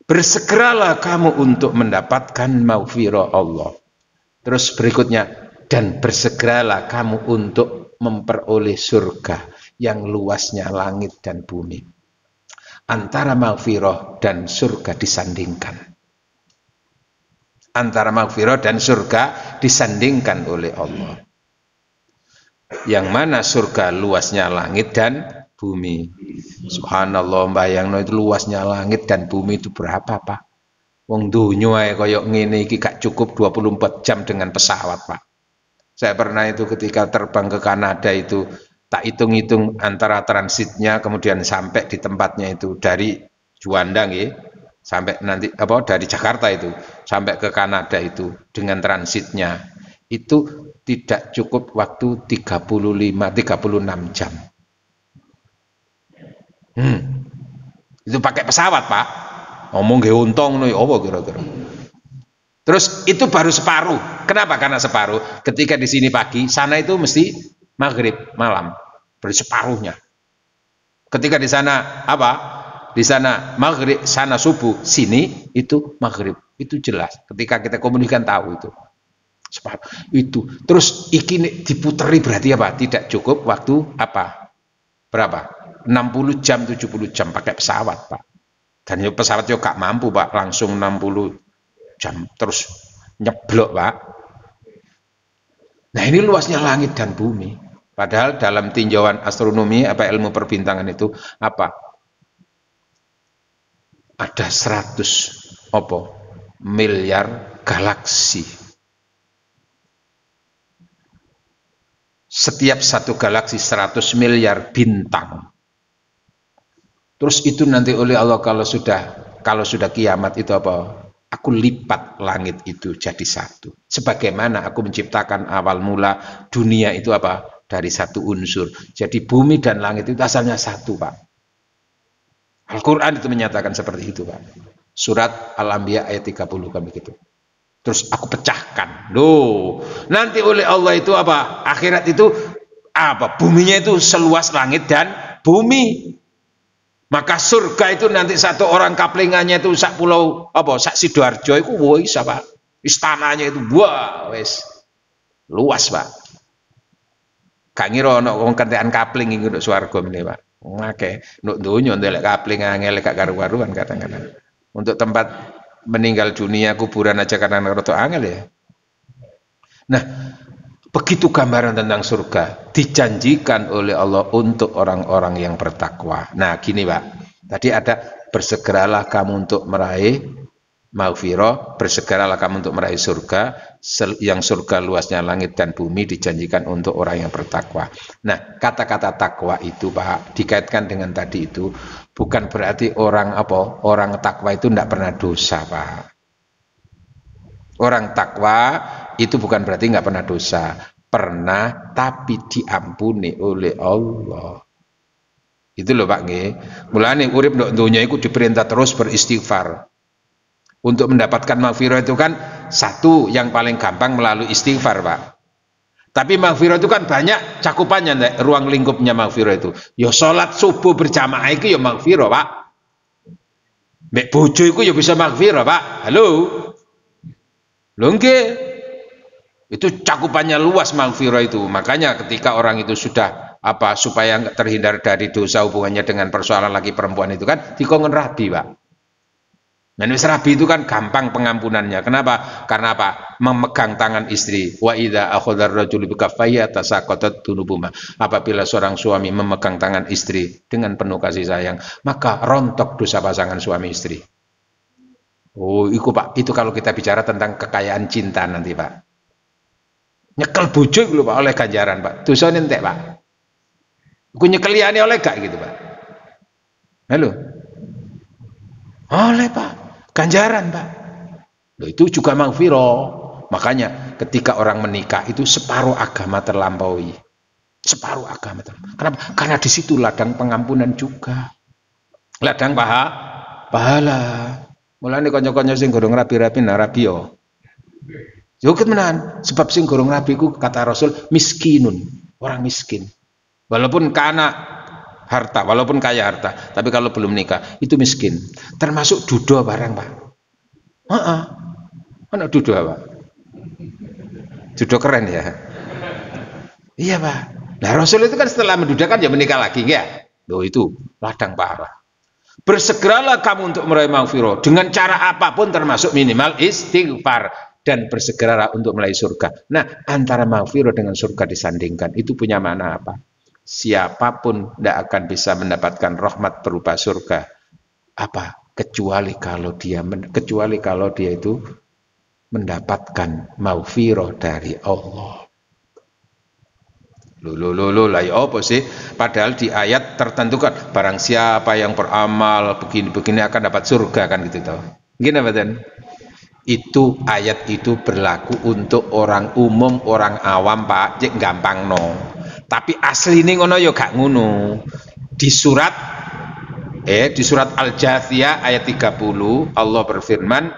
Bersegeralah kamu untuk mendapatkan maghfirah Allah. Terus berikutnya, dan bersegeralah kamu untuk memperoleh surga yang luasnya langit dan bumi. Antara maghfirah dan surga disandingkan. Antara maghfirah dan surga disandingkan oleh Allah. Yang mana surga luasnya langit dan bumi. Subhanallah, bayangno itu luasnya langit dan bumi itu berapa, Pak? Wong donya ae kaya ngene iki gak cukup 24 jam dengan pesawat, Pak. Saya pernah itu ketika terbang ke Kanada itu tak hitung-hitung antara transitnya kemudian sampai di tempatnya itu dari Juanda nggih, sampai nanti dari Jakarta itu sampai ke Kanada itu dengan transitnya itu tidak cukup waktu 36 jam. Itu pakai pesawat, Pak. Ngomong ge untung ngono ya apa kira-kira. Terus itu baru separuh. Kenapa? Karena separuh. Ketika di sini pagi, sana itu mesti maghrib malam. Berarti separuhnya. Ketika di sana apa? Di sana maghrib, sana subuh, sini itu maghrib. Itu jelas. Ketika kita komunikasikan tahu itu. Separuh. Itu. Terus iki diputeri berarti apa? Tidak cukup waktu apa? Berapa? 60 jam, 70 jam pakai pesawat, Pak. Dan pesawat juga gak mampu, Pak. Langsung 60 jam terus nyeblok, Pak. Nah, ini luasnya langit dan bumi. Padahal dalam tinjauan astronomi apa ilmu perbintangan itu apa? Ada 100 miliar galaksi. Setiap satu galaksi 100 miliar bintang. Terus itu nanti oleh Allah kalau sudah kiamat itu apa? Aku lipat langit itu jadi satu. Sebagaimana aku menciptakan awal mula dunia itu apa? Dari satu unsur. Jadi bumi dan langit itu asalnya satu, Pak. Al-Quran itu menyatakan seperti itu, Pak. Surat Al-Anbiya ayat 30 kan begitu. Terus aku pecahkan. Loh, nanti oleh Allah itu apa? Akhirat itu apa? Buminya itu seluas langit dan bumi. Maka surga itu nanti satu orang kaplingannya itu sak pulau apa sak Sidoarjo itu wis apa istananya itu wah wis luas, Pak. Gak ngira ana wong kentekan kapling iki nduk swarga meneh, Pak. Ngake nduk donya ndelek kapling angel gak karu-karuan kadang-kadang. Untuk tempat meninggal dunia kuburan aja kadang rada angel ya. Nah, begitu gambaran tentang surga dijanjikan oleh Allah untuk orang-orang yang bertakwa. Nah, gini, Pak. Tadi ada bersegeralah kamu untuk meraih maghfirah, bersegeralah kamu untuk meraih surga, yang surga luasnya langit dan bumi dijanjikan untuk orang yang bertakwa. Nah, kata-kata takwa itu, Pak, dikaitkan dengan tadi itu bukan berarti orang takwa itu tidak pernah dosa, Pak. Orang takwa itu bukan berarti nggak pernah dosa, pernah tapi diampuni oleh Allah. Itu loh, Pak nggih. Mulane urip ndok donya iku diperintah terus beristighfar. Untuk mendapatkan maghfirah itu kan satu yang paling gampang melalui istighfar, Pak. Tapi maghfirah itu kan banyak cakupannya, ruang lingkupnya maghfirah itu. Ya sholat subuh berjamaah itu ya maghfirah, Pak. Mbek bojo iku ya bisa maghfirah, Pak. Halo. Lho nggih. Itu cakupannya luas maghfirah itu. Makanya ketika orang itu sudah supaya terhindar dari dosa hubungannya dengan persoalan laki perempuan itu kan dikongen rabi, Pak. Dan rabi itu kan gampang pengampunannya. Kenapa? Karena apa? Memegang tangan istri. Wa idza akhadhar rajulu bi kaffayya tasaqatat dunubuma. Apabila seorang suami memegang tangan istri dengan penuh kasih sayang, maka rontok dosa pasangan suami istri. Oh, itu Pak. Itu kalau kita bicara tentang kekayaan cinta nanti, Pak. Nyekel bojo lho, Pak, oleh ganjaran, Pak. Dosane entek, Pak. Iku nyekeliane oleh gak gitu, Pak. Halo. Oleh, Pak. Ganjaran, Pak. Loh, itu juga maghfirah. Makanya ketika orang menikah itu separuh agama terlampaui. Separuh agama terlampaui. Kenapa? Karena di situ ladang pengampunan juga. Ladang pahala. Mulane kanca-kanca sing gorong rabi-rabi narabi yo. Yo menahan. Sebab sing gorong rabi ku kata Rasul miskinun, orang miskin. Walaupun harta, walaupun kaya harta, tapi kalau belum nikah itu miskin. Termasuk duda barang, Pak. Anak duda, Pak. Duda keren ya. Iya, Pak. Nah, Rasul itu kan setelah mendudakan ya menikah lagi, ya. Loh, itu ladang pahala. Bersegeralah kamu untuk meraih maghfirah dengan cara apapun termasuk minimal istighfar dan bersegeralah untuk meraih surga. Nah, antara maghfirah dengan surga disandingkan itu punya makna apa? Siapapun tidak akan bisa mendapatkan rahmat berupa surga kecuali kalau dia itu mendapatkan maghfirah dari Allah. Lah ya apa sih? Padahal di ayat tertentu kan barang siapa yang beramal begini-begini akan dapat surga kan gitu toh. Gini badan. Itu ayat itu berlaku untuk orang umum, orang awam, Pak. Cek gampang no. Tapi asli ini ngono ya gak ngono. Di surat Al-Jathiyah ayat 30 Allah berfirman,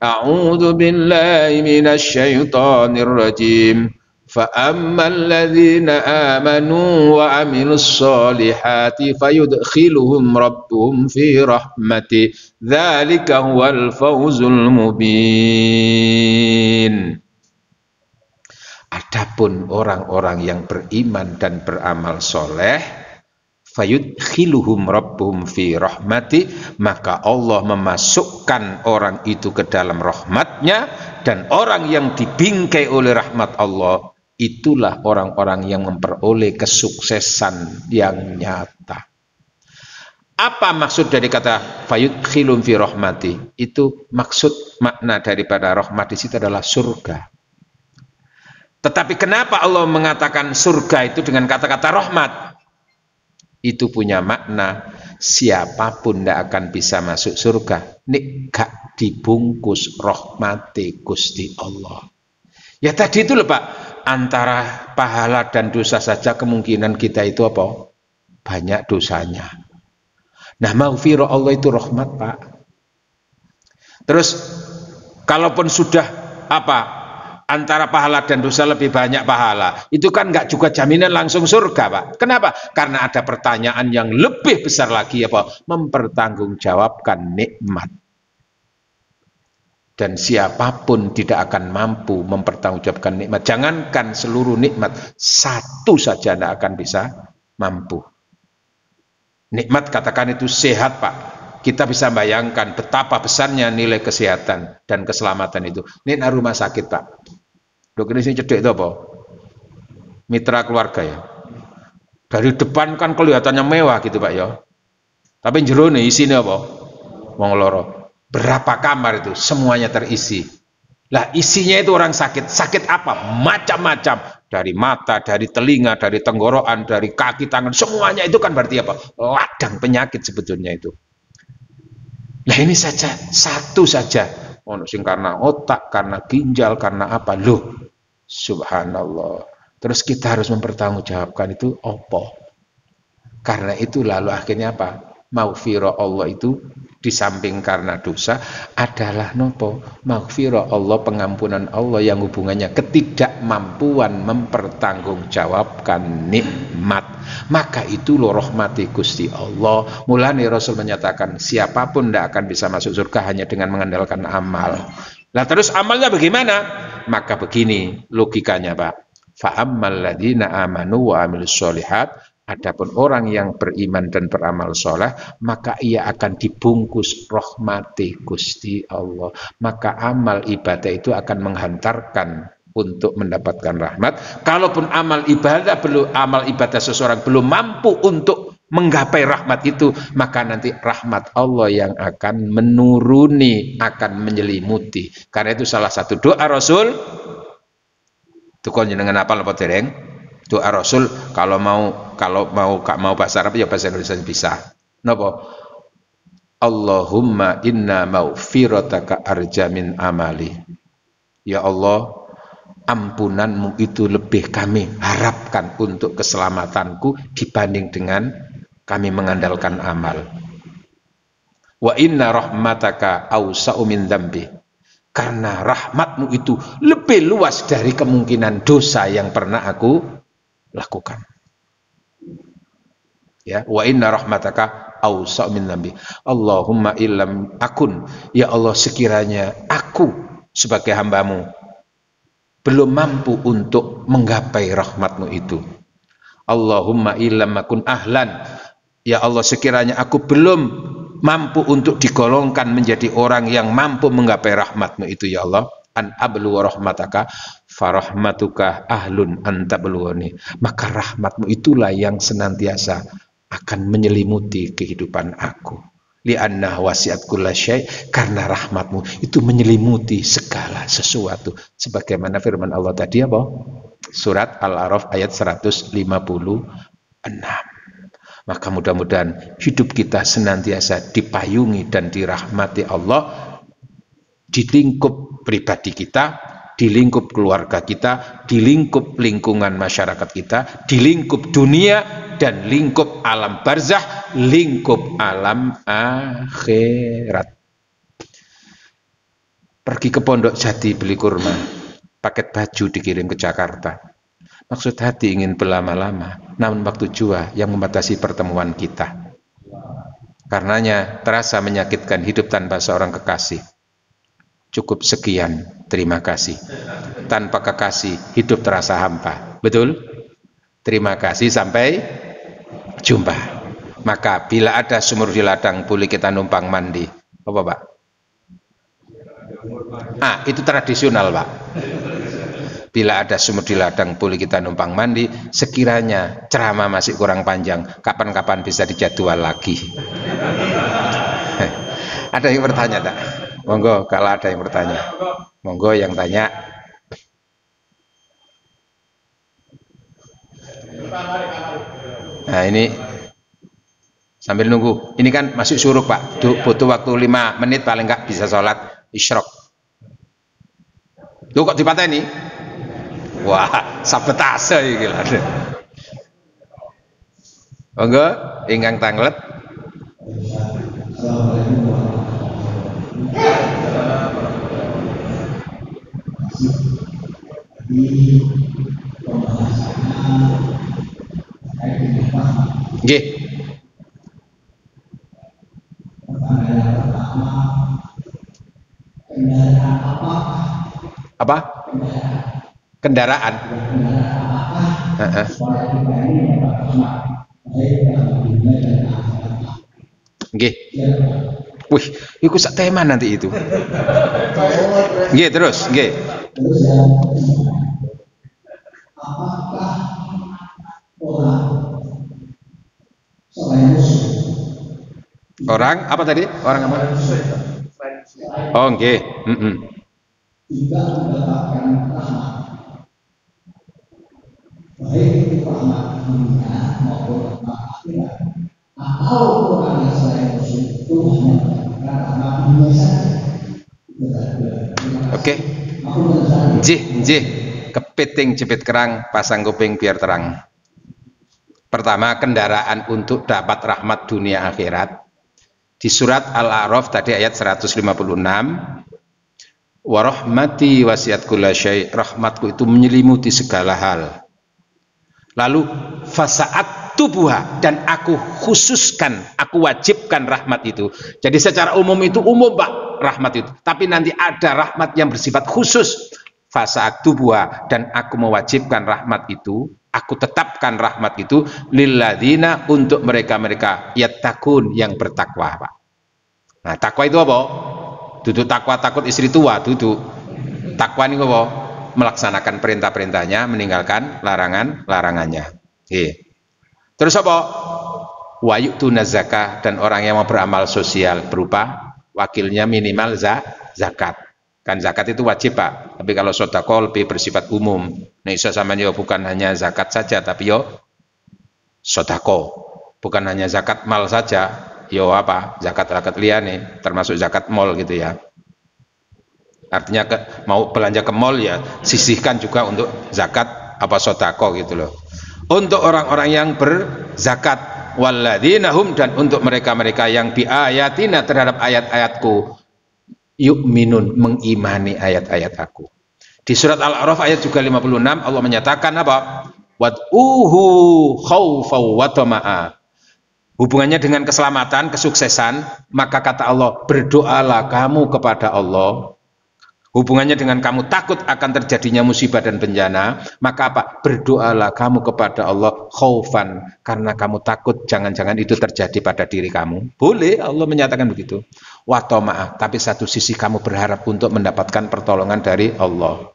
A'udzu billahi minasy syaithanir rajim. فأما الذين آمنوا وعملوا الصالحات فيدخلهم ربهم في رحمته ذلك هو الفوز المبين. Adapun orang-orang yang beriman dan beramal soleh, fayudkhiluhum rabbuhum fi rahmati, maka Allah memasukkan orang itu ke dalam rahmatnya, dan orang yang dibingkai oleh rahmat Allah itulah orang-orang yang memperoleh kesuksesan yang nyata. Apa maksud dari kata fayudkhilum fi rahmati? Itu maksud makna daripada rahmat di situ adalah surga. Tetapi kenapa Allah mengatakan surga itu dengan kata-kata rahmat? Itu punya makna siapapun tidak akan bisa masuk surga nek gak dibungkus rahmati Gusti Allah. Ya tadi itu loh Pak, antara pahala dan dosa saja kemungkinan kita itu apa? Banyak dosanya. Nah, maghfirah Allah itu rahmat Pak. Terus kalaupun sudah apa? Antara pahala dan dosa lebih banyak pahala, itu kan nggak juga jaminan langsung surga Pak. Kenapa? Karena ada pertanyaan yang lebih besar lagi apa? Mempertanggungjawabkan nikmat. Dan siapapun tidak akan mampu mempertanggungjawabkan nikmat. Jangankan seluruh nikmat, satu saja tidak akan bisa mampu. Nikmat katakan itu sehat Pak. Kita bisa bayangkan betapa besarnya nilai kesehatan dan keselamatan itu. Ini rumah sakit Pak. Dok ini sini cedek itu apa? Mitra keluarga ya. Dari depan kan kelihatannya mewah gitu Pak ya. Tapi jero nih isinya apa? Wong loro. Berapa kamar itu? Semuanya terisi. Lah isinya itu orang sakit. Sakit apa? Macam-macam. Dari mata, dari telinga, dari tenggorokan, dari kaki, tangan. Semuanya itu kan berarti apa? Ladang penyakit sebetulnya itu. Nah ini saja, satu saja. Oh, sing karena otak, karena ginjal, karena apa? Loh, subhanallah. Terus kita harus mempertanggungjawabkan itu apa? Karena itu lalu akhirnya apa? Maghfirah Allah itu di samping karena dosa adalah nopo? Maghfirah Allah, pengampunan Allah yang hubungannya ketidakmampuan mempertanggungjawabkan nikmat. Maka itu loh rahmati Gusti Allah. Mulane Rasul menyatakan siapapun tidak akan bisa masuk surga hanya dengan mengandalkan amal. Nah terus amalnya bagaimana? Maka begini logikanya Pak. Fa'ammal ladzina amanu wa amilus sholihat. Adapun orang yang beriman dan beramal soleh, maka ia akan dibungkus rahmati Gusti Allah. Maka amal ibadah itu akan menghantarkan untuk mendapatkan rahmat. Kalaupun amal ibadah seseorang belum mampu untuk menggapai rahmat itu, maka nanti rahmat Allah yang akan menuruni, akan menyelimuti. Karena itu salah satu doa Rasul. Tukon jenengan apa lepas dereng? Doa Rasul kalau mau bahasa Arab ya bahasa Indonesia bisa. Napa? Allahumma inna maghfirataka arja min amali. Ya Allah, ampunanmu itu lebih kami harapkan untuk keselamatanku dibanding dengan kami mengandalkan amal. Wa inna rahmataka awsa'u min dzambi. Karena rahmatmu itu lebih luas dari kemungkinan dosa yang pernah aku lakukan. Ya, wa inna rahmataka awsa' min dzambi. Allahumma illam akun, ya Allah sekiranya aku sebagai hambamu belum mampu untuk menggapai rahmatmu itu. Allahumma illam akun ahlan, ya Allah sekiranya aku belum mampu untuk digolongkan menjadi orang yang mampu menggapai rahmatmu itu ya Allah. An ablu wa rahmataka farahmatuka ahlun antabluwani, maka rahmatmu itulah yang senantiasa akan menyelimuti kehidupan aku. Li'anna wasi'at kulla syai', karena rahmatmu itu menyelimuti segala sesuatu. Sebagaimana firman Allah tadi apa? Surat Al-A'raf ayat 156. Maka mudah-mudahan hidup kita senantiasa dipayungi dan dirahmati Allah di lingkup pribadi kita, di lingkup keluarga kita, di lingkup lingkungan masyarakat kita, di lingkup dunia dan lingkup alam barzah, lingkup alam akhirat. pergi ke Pondok Jati beli kurma, paket baju dikirim ke Jakarta. Maksud hati ingin berlama-lama, namun waktu jua yang membatasi pertemuan kita. Karenanya terasa menyakitkan hidup tanpa seorang kekasih. Cukup sekian, terima kasih. Tanpa kekasih, hidup terasa hampa. Betul? Terima kasih, sampai jumpa. Maka bila ada sumur di ladang, boleh kita numpang mandi. Apa Pak? Itu tradisional Pak. Bila ada sumur di ladang, boleh kita numpang mandi. Sekiranya ceramah masih kurang panjang, kapan-kapan bisa dijadwal lagi. Ada yang bertanya tak? Monggo, kalau ada yang bertanya. Monggo yang tanya. Nah ini sambil nunggu. Ini kan masih suruh Pak. Butuh waktu 5 menit paling enggak bisa sholat isyraq. Tuh kok dipateni? Wah, sabotase iki lho. Monggo ingkang tanglet. Nggih. Apa? Kendaraan. Nggih. Wih, iku sak tema nanti itu. Nggih, terus, nggih. Apakah orang apa tadi? Orang apa? Oh, nggih. Juga mendapatkan rahmat, baik itu rahmat dunia maupun rahmat akhirat, atau orang yang selain muslim itu hanya mendapatkan rahmat dunia saja. Oke. Jih, kepiting jepit kerang, pasang kuping biar terang. Pertama, kendaraan untuk dapat rahmat dunia akhirat. Di surat Al-A'raf tadi ayat 156. Wa rahmati wasiat kulla syai', rahmatku itu menyelimuti segala hal. Lalu fasaat tubuha, dan aku khususkan, aku wajibkan rahmat itu. Jadi secara umum itu umum Pak, rahmat itu. Tapi nanti ada rahmat yang bersifat khusus. Fasaat tubuha, dan aku mewajibkan rahmat itu, aku tetapkan rahmat itu lilladzina, untuk mereka-mereka yattaqun, yang bertakwa Pak. Nah, takwa itu apa? Duduk takwa takut istri tua, duduk. Takwa ini apa? Melaksanakan perintah-perintahnya, meninggalkan larangannya. Terus apa? Wa yu'tuna zakah, dan orang yang mau beramal sosial berupa wakilnya minimal zakat. Kan zakat itu wajib Pak. Tapi kalau sedekah lebih bersifat umum. Nah, iso sampeyan yo bukan hanya zakat saja, tapi yo sedekah. Bukan hanya zakat mal saja. Yo apa? Zakat liyane, termasuk zakat mal gitu ya. Artinya mau belanja ke mall ya sisihkan juga untuk zakat apa sedekah gitu loh. Untuk orang-orang yang berzakat, walladzina hum, dan untuk mereka-mereka yang biayatina, terhadap ayat-ayatku, yu'minun, mengimani ayat-ayat aku. Di surat Al-A'raf ayat juga 56 Allah menyatakan apa? Wad'uhu khaufa wa tama'a. Hubungannya dengan keselamatan, kesuksesan, maka kata Allah, berdoalah kamu kepada Allah. Hubungannya dengan kamu takut akan terjadinya musibah dan bencana, maka apa? Berdoalah kamu kepada Allah khaufan, karena kamu takut jangan-jangan itu terjadi pada diri kamu. Boleh, Allah menyatakan begitu. Wa tama'a, tapi satu sisi kamu berharap untuk mendapatkan pertolongan dari Allah.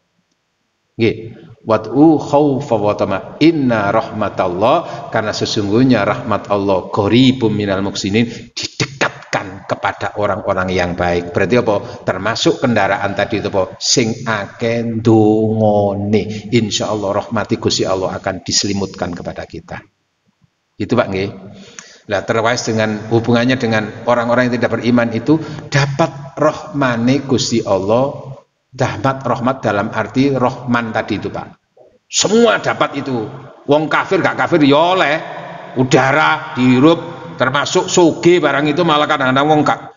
Nggih. Wad'u khaufa wa tama', inna rahmatallah, karena sesungguhnya rahmat Allah qaribum minal muhsinin, didekatkan kepada orang-orang yang baik. Berarti apa? Termasuk kendaraan tadi itu apa? Sing akeh ndongone, insyaallah rahmati Gusti Allah akan diselimutkan kepada kita. Itu Pak nggih. Lah terkait dengan hubungannya dengan orang-orang yang tidak beriman itu dapat rahmane Gusti Allah. Dapat rahmat dalam arti rahman tadi itu Pak. Semua dapat itu. Wong kafir gak kafir ya oleh. Udara dihirup, termasuk suge barang itu, malah kadang-kadang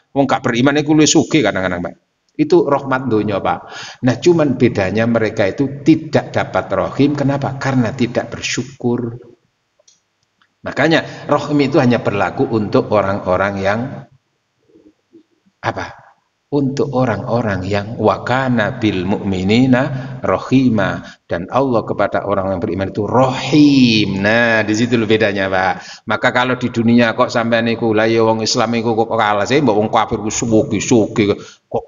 wong gak beriman itu luwih suge kadang-kadang Pak. Itu rahmat dunia, Pak. Nah, cuman bedanya mereka itu tidak dapat rahim. Kenapa? Karena tidak bersyukur. Makanya rahim itu hanya berlaku untuk orang-orang yang apa? Untuk orang-orang yang wakana bil mu'minina rohima, dan Allah kepada orang yang beriman itu rohim. Nah, di situ bedanya, Pak. Maka kalau di dunia kok sampai niku lah ya wong Islam iku kok kalah sih, mbok wong kafir ku sugi kok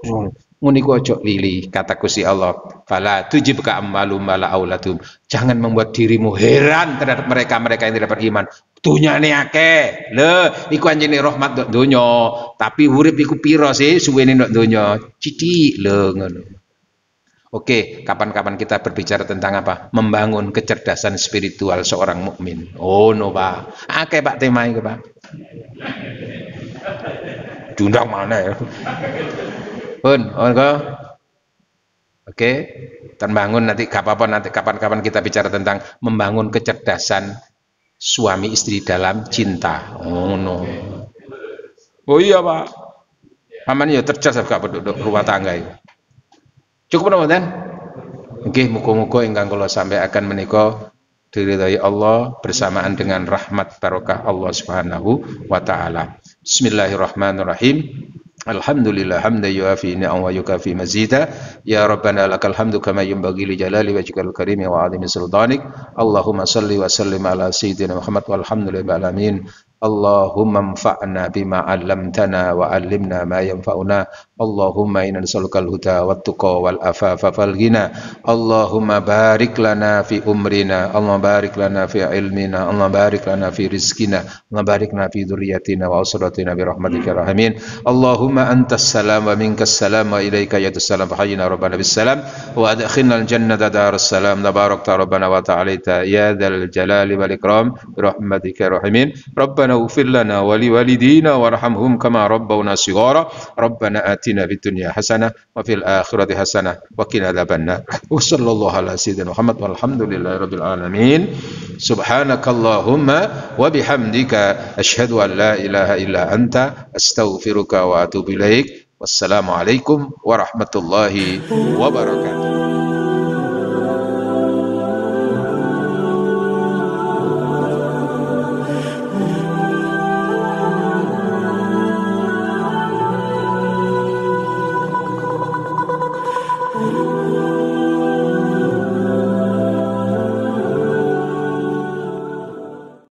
ngono iku aja lili. Kata Gusti Allah, fala tujibka ammalum wala aulatum. Jangan membuat dirimu heran terhadap mereka-mereka yang tidak beriman. Dunyane akeh. Lho, iku anjene rahmat ndok donya, tapi urip iku pira sih suwene ndok donya? Sithik lho ngono. Oke, kapan-kapan kita berbicara tentang apa? Membangun kecerdasan spiritual seorang mukmin. Oh no, Pak. Akeh Pak tema iku, Pak. Diundang mana ya? Pun, oke, terbangun nanti gak apa-apa, nanti kapan-kapan kita bicara tentang membangun kecerdasan suami istri dalam cinta. Oh no. Oh iya, Pak. Paman ya cerdas gak penduduk rumah tangga itu. Cukup napa, Den? Nggih, muga-muga ingkang kula sampaikan menika diridhai Allah bersamaan dengan rahmat barokah Allah Subhanahu wa taala. Bismillahirrahmanirrahim. Alhamdulillah hamdan yuafi ni'am wa yukafi mazida. Ya Rabbana lakal hamdu kama yanbaghi li jalali wajhikal karim wa 'azimi sultanik. Allahumma shalli wa sallim ala sayyidina Muhammad walhamdulillahi alamin. Allahumma anfa'na bima 'allamtana wa 'allimna ma yanfa'una. Allahumma inna nas'alukal huda wat tuqa wal afafa fal ghina. Allahumma barik lana fi umrina, Allahumma barik lana fi ilmina, Allahumma barik lana fi rizqina, Allahumma barik lana fi dzurriyyatina wa usratina bi rahmatika ya rahimin. Allahumma antas salam wa minkas salam wa ilaika yadus salam fa hayyina rabbana bis salam wa adkhilna al jannata darus salam. Tabarakta rabbana wa ta'alaita ya dzal jalali wal ikram bi rahmatika ya rahimin. Rabbana ighfir lana wa liwalidina warhamhum kama rabbawna shighara. Rabbana atina fid dunya hasanah wa fil akhirati hasanah wa qina adzabannar. Wa sallallahu ala sayyidina Muhammad walhamdulillahi rabbil alamin. Subhanakallahumma wa bihamdika asyhadu an la ilaha illa anta astaghfiruka wa atubu ilaik. Wassalamualaikum warahmatullahi wabarakatuh.